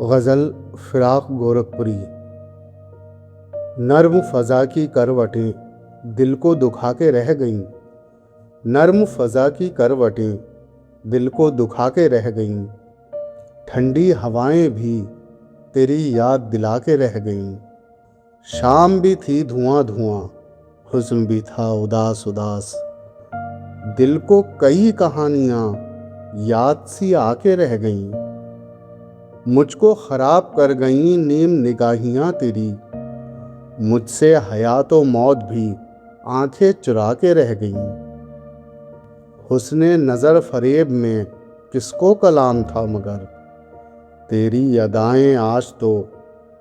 गज़ल फ़िराक़ गोरखपुरी। नर्म फ़ज़ा की करवटें दिल को दुखा के रह गईं। नर्म फ़ज़ा की करवटें दिल को दुखा के रह गईं। ठंडी हवाएं भी तेरी याद दिला के रह गईं। शाम भी थी धुआं धुआं, हुस्न भी था उदास उदास। दिल को कई कहानियाँ याद सी आके रह गईं। मुझको ख़राब कर गईं नीम निगाहियाँ तेरी। मुझसे हयात व मौत भी आंखें चुरा के रह गईं। हुस्ने नज़र फ़रेब में किसको कलाम था मगर तेरी अदाएं आज तो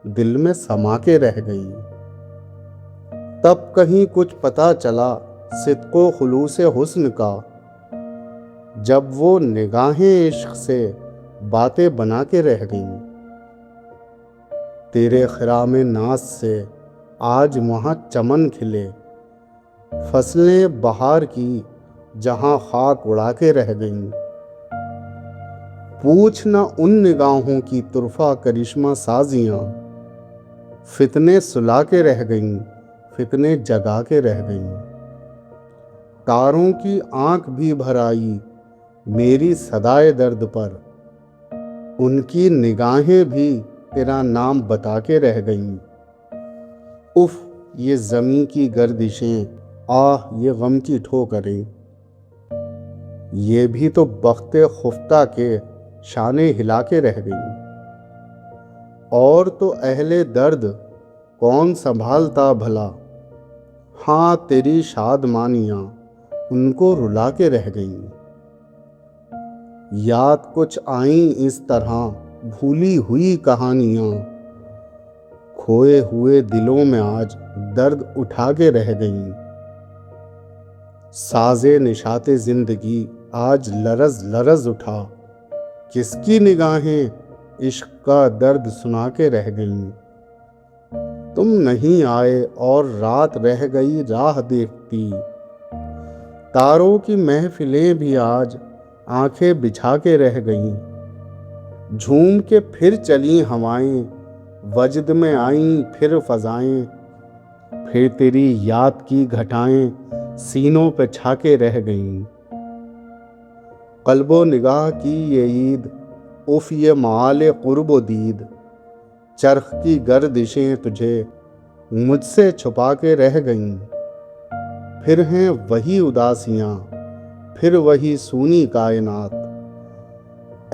दिल में समा के रह गईं। तब कहीं कुछ पता चला सिद्क़ो खुलूसे हुस्न का, जब वो निगाहें इश्क से बातें बना के रह गईं। तेरे ख़िरामे नाज़ से आज वहाँ चमन खिले, फसलें बहार की जहाँ खाक उड़ा के रह गईं। पूछ न उन निगाहों की तुरफ़ा करिश्मा साजियाँ, फितने सुला के रह गईं, फितने जगा के रह गईं। तारों की आँख भी भर आई मेरी सदाए दर्द पर, उनकी निगाहें भी तेरा नाम बता के रह गईं। उफ़ ये ज़मीं की गर्दिशें, आह ये गम की ठोकरें, ये भी तो बख्ते खुफ्ता के शाने हिला के रह गईं। और तो अहले दर्द कौन संभालता भला, हाँ तेरी शादमानियाँ उनको रुला के रह गईं। याद कुछ आईं इस तरह भूली हुई कहानियाँ, खोए हुए दिलों में आज दर्द उठा के रह गईं। साज़े निशाते ज़िंदगी आज लरज़ लरज़ उठा, किसकी निगाहें इश्क का दर्द सुना के रह गईं। तुम नहीं आए और रात रह गई राह देखती, तारों की महफिलें भी आज आंखें बिछा के रह गईं। झूम के फिर चली हवाएं, वजद में आईं फिर फ़ज़ाएं, फिर तेरी याद की घटाएं सीनों पे छा के रह गईं। क़ल्बो निगाह की ये ईद, उफ़ ये माले क़ुर्ब दीद, चरख़ की गर्दिशें तुझे मुझसे छुपा के रह गईं। फिर हैं वही उदासियाँ, फिर वही सूनी कायनात,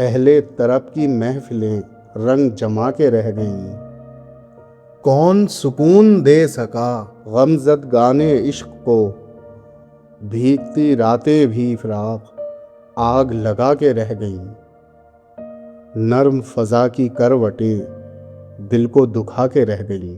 अहले तरफ की महफिलें रंग जमा के रह गईं। कौन सुकून दे सका गमज़द गाने इश्क को, भीगती रातें भी फ़िराक़ आग लगा के रह गईं। नर्म फ़ज़ा की करवटें दिल को दुखा के रह गईं।